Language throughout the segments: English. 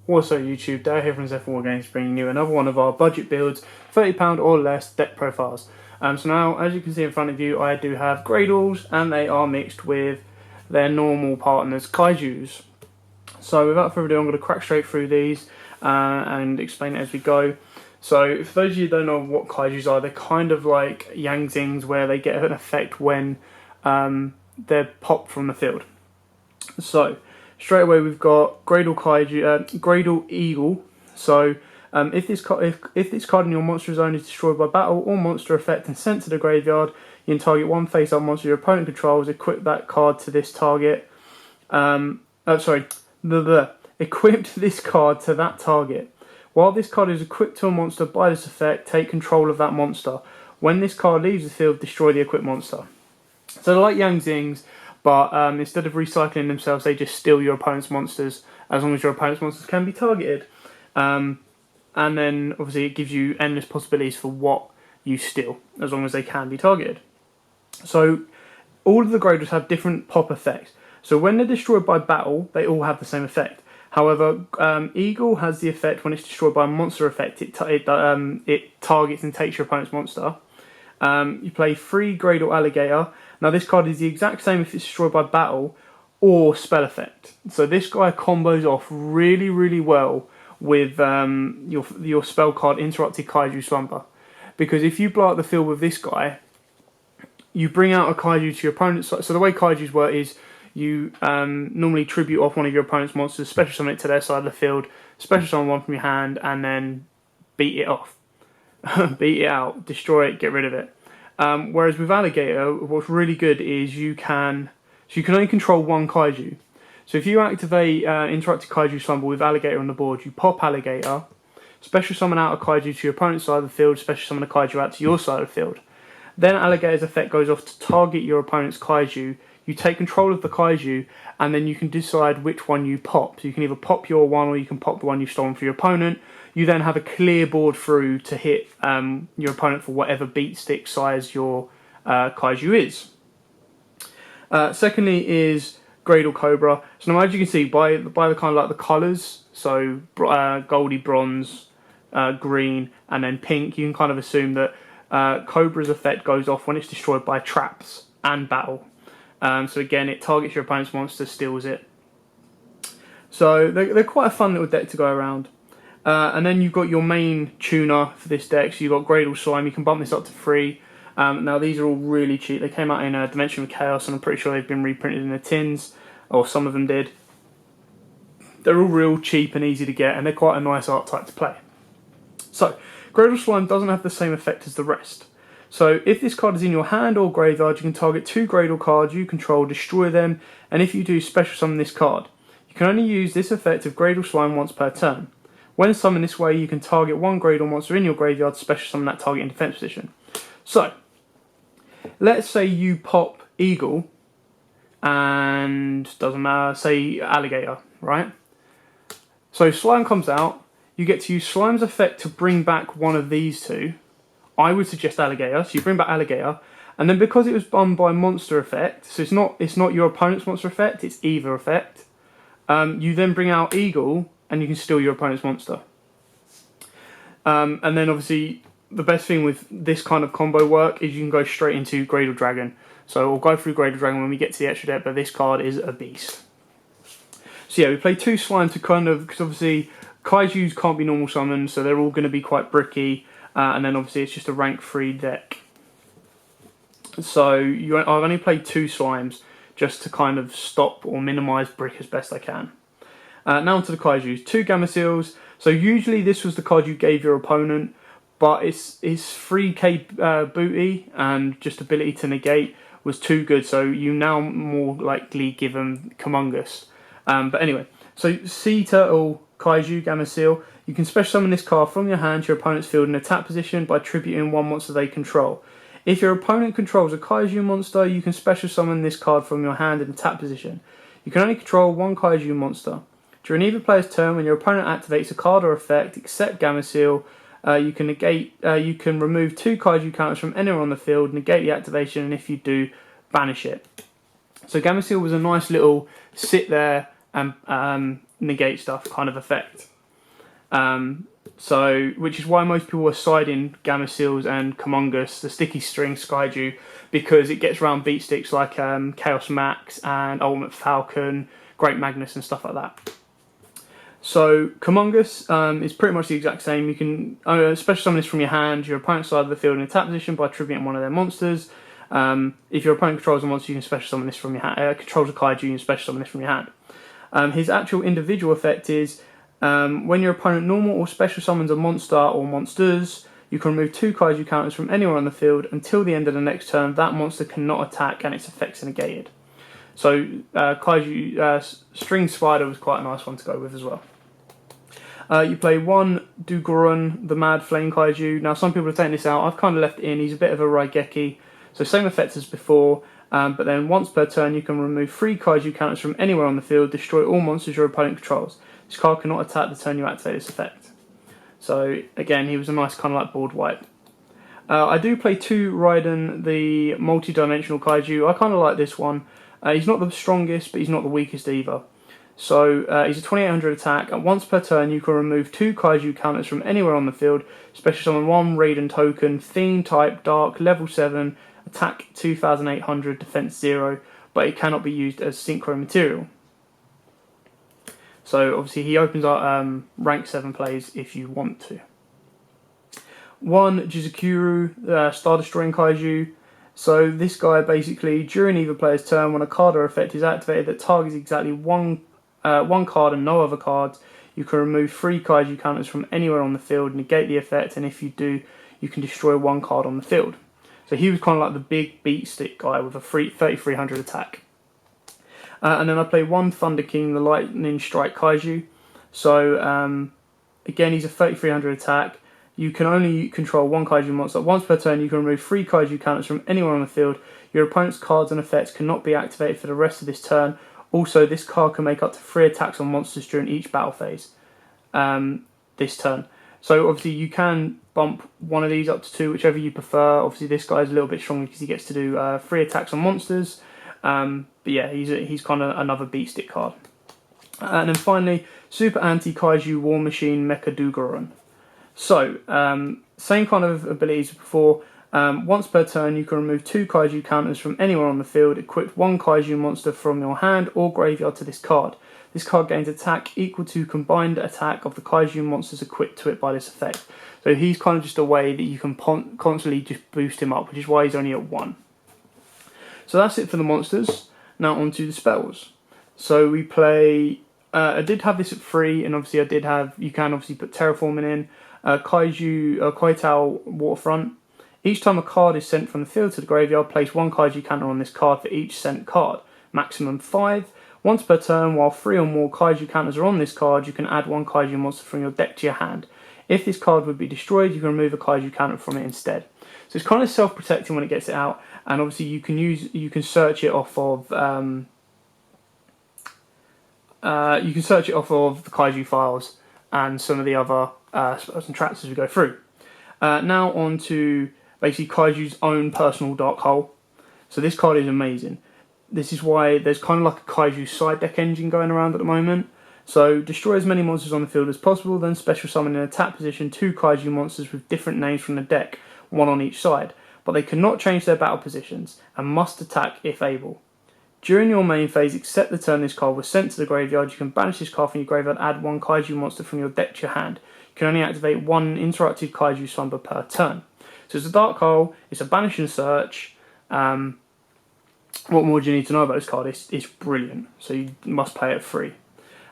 What's up YouTube, Dale here from wargames, bringing you another one of our budget builds, £30 or less deck profiles. So now, as you can see in front of you, I do have Graydles, and they are mixed with their normal partners, Kaijus. So without further ado, I'm going to crack straight through these and explain it as we go. So for those of you who don't know what Kaijus are, they're kind of like Yangzings, where they get an effect when they're popped from the field. So straight away we've got Graydle Kaiju, Graydle Eagle. So if this card in your monster zone is destroyed by battle or monster effect and sent to the graveyard, you can target one face-up monster your opponent controls, equip that card to this target. Equipped this card to that target. While this card is equipped to a monster by this effect, take control of that monster. When this card leaves the field, destroy the equipped monster. So they're like Yangzings, but instead of recycling themselves, they just steal your opponent's monsters, as long as your opponent's monsters can be targeted. And then, obviously, it gives you endless possibilities for what you steal, as long as they can be targeted. So, all of the Graydles have different pop effects. So when they're destroyed by battle, they all have the same effect. However, Eagle has the effect when it's destroyed by a monster effect. It targets and takes your opponent's monster. You play 3 Graydle Alligator. Now this card is the exact same if it's destroyed by battle or spell effect. So this guy combos off really, really well with your spell card Interrupted Kaiju Slumber. Because if you blow up the field with this guy, you bring out a Kaiju to your opponent's side. So the way Kaijus work is you normally tribute off one of your opponent's monsters, special summon it to their side of the field, special summon one from your hand, and then beat it off. Beat it out, destroy it, get rid of it. Whereas with Alligator, what's really good is you can only control one Kaiju. So if you activate Interrupted Kaiju Slumber with Alligator on the board, you pop Alligator, special summon out a Kaiju to your opponent's side of the field, special summon a Kaiju out to your side of the field. Then Alligator's effect goes off to target your opponent's Kaiju. You take control of the Kaiju, and then you can decide which one you pop. So you can either pop your one, or you can pop the one you've stolen for your opponent. You then have a clear board through to hit your opponent for whatever beat stick size your Kaiju is. Secondly is Graydle Cobra. So now, as you can see, by the kind of like the colours, so goldy, bronze, green, and then pink, you can kind of assume that Cobra's effect goes off when it's destroyed by traps and battle. So again, it targets your opponent's monster, steals it. So they're quite a fun little deck to go around. And then you've got your main tuner for this deck. So you've got Graydle Slime. You can bump this up to 3. Now these are all really cheap. They came out in Dimension of Chaos, and I'm pretty sure they've been reprinted in the tins, or some of them did. They're all real cheap and easy to get, and they're quite a nice art type to play. So Graydle Slime doesn't have the same effect as the rest. So if this card is in your hand or graveyard, you can target 2 Graydle cards you control, destroy them, and if you do, special summon this card. You can only use this effect of Graydle Slime once per turn. When summoned this way, you can target 1 Graydle monster in your graveyard, special summon that target in defense position. So, let's say you pop Eagle, and doesn't matter, say Alligator, right? So Slime comes out, you get to use Slime's effect to bring back one of these two. I would suggest Alligator, so you bring back Alligator, and then because it was done by monster effect, so it's not your opponent's monster effect, it's either effect, you then bring out Eagle, and you can steal your opponent's monster. And then obviously, the best thing with this kind of combo work is you can go straight into Graydle Dragon. So we'll go through Graydle Dragon when we get to the extra deck, but this card is a beast. So yeah, we play 2 Slime to kind of, because obviously Kaijus can't be normal summons, so they're all going to be quite bricky. And then obviously it's just a rank 3 deck. So I've only played 2 Slimes just to kind of stop or minimise brick as best I can. Now onto the Kaijus. 2 Gamma Seals. So usually this was the card you gave your opponent, but its 3k booty and just ability to negate was too good, so you now more likely give them Kamungus. But anyway, so Sea Turtle Kaiju Gamma Seal. You can special summon this card from your hand to your opponent's field in attack position by tributing 1 monster they control. If your opponent controls a Kaiju monster, you can special summon this card from your hand in attack position. You can only control 1 Kaiju monster. During either player's turn, when your opponent activates a card or effect, except Gamma Seal, you can remove 2 Kaiju counters from anywhere on the field, negate the activation, and if you do, banish it. So Gamma Seal was a nice little sit there and negate stuff kind of effect. Which is why most people are siding Gamma Seals and Kamungus, the sticky string Kaiju, because it gets around beat sticks like Chaos Max and Ultimate Falcon, Great Magnus and stuff like that. So Kamungus is pretty much the exact same. You can special summon this from your hand, your opponent's side of the field in attack position by tributing one of their monsters. If your opponent controls a monster, you can special summon this from your hand. Controls a Kaiju, you can special summon this from your hand. His actual individual effect is when your opponent normal or special summons a monster or monsters, you can remove 2 Kaiju counters from anywhere on the field until the end of the next turn. That monster cannot attack and its effects are negated. So Kaiju String Spider was quite a nice one to go with as well. You play 1 Dugurun, the Mad Flame Kaiju. Now some people have taken this out. I've kind of left it in. He's a bit of a Raigeki. So same effects as before. But then once per turn you can remove 3 Kaiju counters from anywhere on the field, destroy all monsters your opponent controls. This card cannot attack the turn you activate this effect. So again, he was a nice kind of like board wipe. I do play 2 Raiden, the multi-dimensional Kaiju. I kind of like this one. He's not the strongest, but he's not the weakest either. So he's a 2800 attack, and once per turn you can remove 2 Kaiju counters from anywhere on the field, special summon 1 Raiden token, theme type, dark, level 7, attack 2800, defense 0, but it cannot be used as synchro material. So obviously he opens up rank 7 plays if you want to. 1 Jizukuru, Star Destroying Kaiju. So this guy basically, during either player's turn, when a card or effect is activated that targets exactly one card and no other cards, you can remove 3 Kaiju counters from anywhere on the field, negate the effect, and if you do, you can destroy 1 card on the field. So he was kind of like the big beat stick guy with a 3300 attack. And then I play 1 Thunder King, the Lightning Strike Kaiju. So again, he's a 3300 attack. You can only control 1 Kaiju monster. Once per turn, you can remove 3 Kaiju counters from anywhere on the field. Your opponent's cards and effects cannot be activated for the rest of this turn. Also, this card can make up to 3 attacks on monsters during each battle phase this turn. So obviously you can bump one of these up to 2, whichever you prefer. Obviously this guy's a little bit stronger because he gets to do 3 attacks on monsters. But yeah, he's kind of another beat stick card. And then finally, Super Anti-Kaiju War Machine Mecha Dugurun. So, same kind of abilities as before. Once per turn, you can remove 2 Kaiju counters from anywhere on the field, equip 1 Kaiju monster from your hand or graveyard to this card. This card gains attack equal to combined attack of the Kaiju monsters equipped to it by this effect. So he's kind of just a way that you can constantly just boost him up, which is why he's only at 1. So that's it for the monsters. Now on to the spells. So we play... I did have this at 3, and obviously I did have... You can obviously put Terraforming in. Kaitao Waterfront. Each time a card is sent from the field to the graveyard, place 1 Kaiju counter on this card for each sent card. Maximum 5. Once per turn, while 3 or more Kaiju counters are on this card, you can add 1 Kaiju monster from your deck to your hand. If this card would be destroyed, you can remove a Kaiju counter from it instead. So it's kind of self-protecting when it gets it out, and obviously you can search it off of the Kaiju files and some of the other spells and traps as we go through. Now on to basically Kaiju's own personal dark hole. So this card is amazing. This is why there's kind of like a Kaiju side deck engine going around at the moment. So destroy as many monsters on the field as possible, then special summon in attack position 2 Kaiju monsters with different names from the deck, 1 on each side, but they cannot change their battle positions and must attack if able. During your main phase, except the turn this card was sent to the graveyard, you can banish this card from your graveyard, add 1 Kaiju monster from your deck to your hand. You can only activate 1 interrupted Kaiju slumber per turn. So it's a dark hole, it's a banish and search. What more do you need to know about this card? It's brilliant, so you must play it free.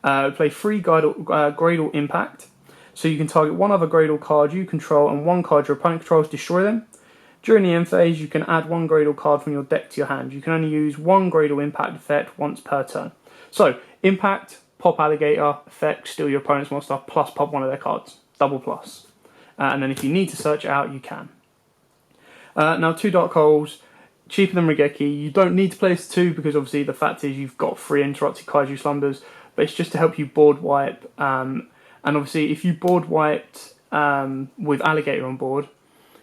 Play 3 Graydle Impact, so you can target 1 other Graydle card you control and 1 card your opponent controls, destroy them. During the end phase, you can add 1 Graydle card from your deck to your hand. You can only use 1 Graydle Impact effect once per turn. So, Impact, pop Alligator, effect, steal your opponent's monster, plus pop one of their cards. Double plus. And then if you need to search it out, you can. Now, 2 Dark Holes, cheaper than Raigeki. You don't need to play this 2 because obviously the fact is you've got 3 interrupted Kaiju slumbers, but it's just to help you board wipe. And obviously if you board wiped with Alligator on board,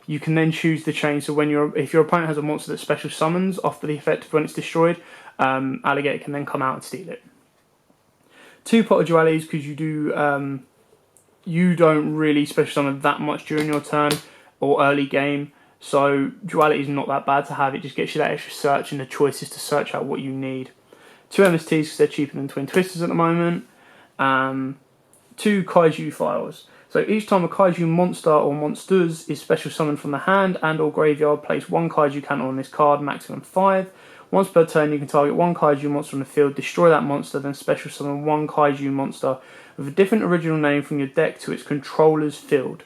you can then choose the chain. So if your opponent has a monster that special summons after the effect of when it's destroyed, Alligator can then come out and steal it. 2 Pot of Dualities because you you don't really special summon that much during your turn or early game, so duality is not that bad to have. It just gets you that extra search and the choices to search out what you need. 2 MSTs because they're cheaper than Twin Twisters at the moment. 2 Kaiju files. So each time a Kaiju monster or monsters is special summoned from the hand and or graveyard, place 1 Kaiju counter on this card, maximum 5. Once per turn, you can target 1 Kaiju monster on the field, destroy that monster, then special summon 1 Kaiju monster with a different original name from your deck to its controller's field.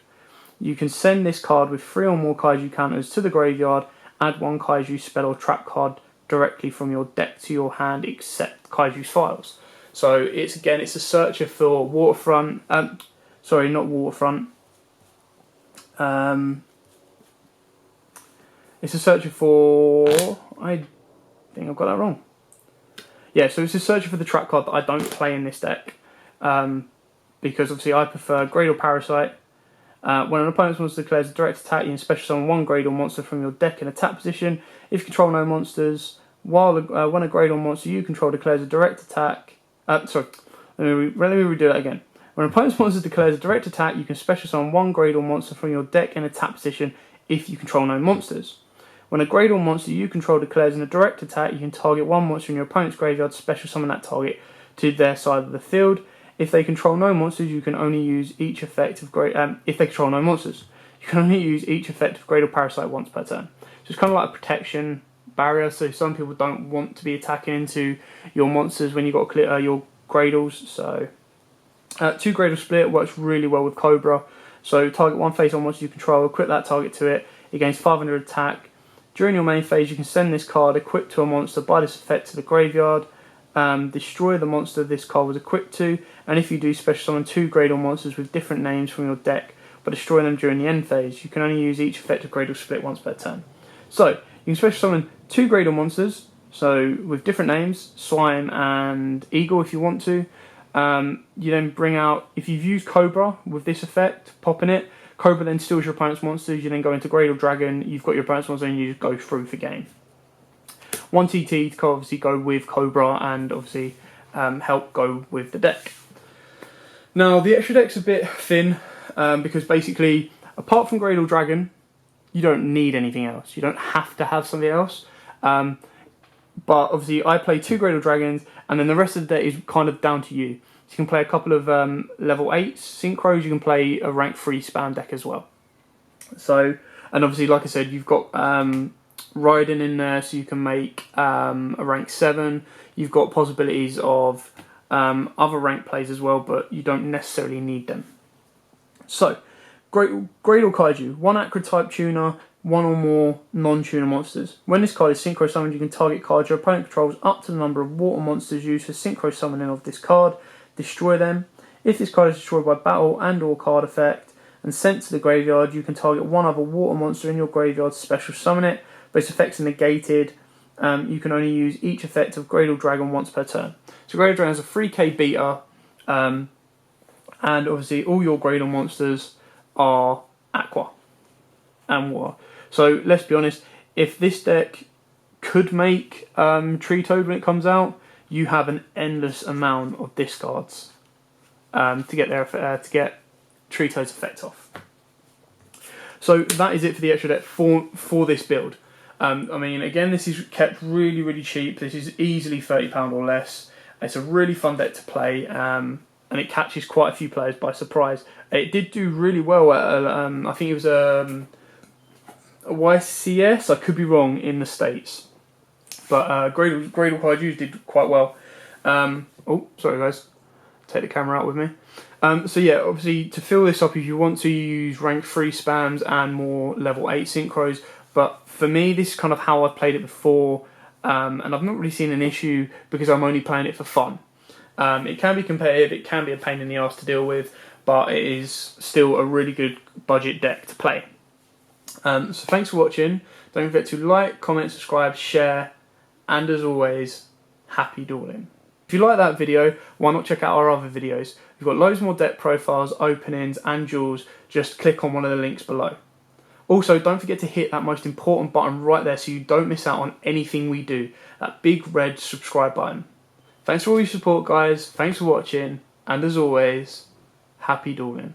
You can send this card with 3 or more Kaiju counters to the graveyard, add 1 Kaiju spell or trap card directly from your deck to your hand except Kaiju's files. So it's a searcher for Waterfront, sorry, not Waterfront. It's a searcher for, I think I've got that wrong. Yeah, so it's a searcher for the trap card that I don't play in this deck. Because obviously I prefer Graydle Parasite. When an opponent's monster declares a direct attack, you can special summon 1 Graydle monster from your deck in attack position. If you control no monsters, when a Graydle monster you control declares a direct attack... let me redo that again. When an opponent's monster declares a direct attack, you can special summon 1 Graydle monster from your deck in attack position if you control no monsters. When a Graydle monster you control declares a direct attack, you can target 1 monster in your opponent's graveyard, special summon that target to their side of the field. If they control no monsters, you can only use each effect of if they control no monsters, you can only use each effect of Graydle Parasite once per turn. So it's kind of like a protection barrier. So some people don't want to be attacking into your monsters when you've got to clear your Graydles. So 2 Graydle split works really well with Cobra. So target 1 face-on monster you control, equip that target to it. It gains 500 attack. During your main phase, you can send this card equipped to a monster by this effect to the graveyard. Destroy the monster this card was equipped to, and if you do, special summon 2 Graydle monsters with different names from your deck, but destroy them during the end phase. You can only use each effect of Graydle split once per turn. So you can special summon 2 Graydle monsters, so with different names, Slime and Eagle if you want to. You then bring out, if you've used Cobra with this effect, popping it, Cobra then steals your opponent's monsters. You then go into Graydle Dragon, you've got your opponent's monster, and you just go through the game. 1 TT to obviously go with Cobra and obviously help go with the deck. Now the extra deck's a bit thin because basically apart from Graydle Dragon you don't need anything else. You don't have to have something else. But obviously I play 2 Graydle Dragons and then the rest of the deck is kind of down to you. So you can play a couple of level 8s synchros, you can play a rank 3 spam deck as well. So, and obviously like I said, you've got Raiden in there, so you can make a rank 7. You've got possibilities of other rank plays as well, but you don't necessarily need them. So, Graydle Kaiju, 1 Acro type tuner, 1 or more non-tuner monsters. When this card is synchro summoned, you can target cards your opponent controls up to the number of water monsters used for synchro summoning of this card, destroy them. If this card is destroyed by battle and or card effect and sent to the graveyard, you can target 1 other water monster in your graveyard to special summon it. But its effects are negated. You can only use each effect of Graydle Dragon once per turn. So Graydle Dragon has a 3k beta, and obviously all your Graydle monsters are Aqua and Water. So let's be honest, if this deck could make Tree Toad when it comes out, you have an endless amount of discards to get Tree Toad's effect off. So that is it for the extra deck for this build. I mean, again, this is kept really, really cheap. This is easily £30 or less. It's a really fun deck to play, and it catches quite a few players by surprise. It did do really well at, I think it was a YCS, I could be wrong, in the States. But Graydle Kaiju did quite well. Oh, sorry guys, take the camera out with me. So yeah, obviously to fill this up, if you want to use rank 3 spams and more level 8 synchros, but for me this is kind of how I've played it before, and I've not really seen an issue because I'm only playing it for fun. It can be competitive, it can be a pain in the arse to deal with, but it is still a really good budget deck to play. So thanks for watching, don't forget to like, comment, subscribe, share, and as always, happy dueling. If you like that video, why not check out our other videos? We've got loads more deck profiles, openings and duels, just click on one of the links below. Also, don't forget to hit that most important button right there so you don't miss out on anything we do, that big red subscribe button. Thanks for all your support guys, thanks for watching, and as always, happy dueling.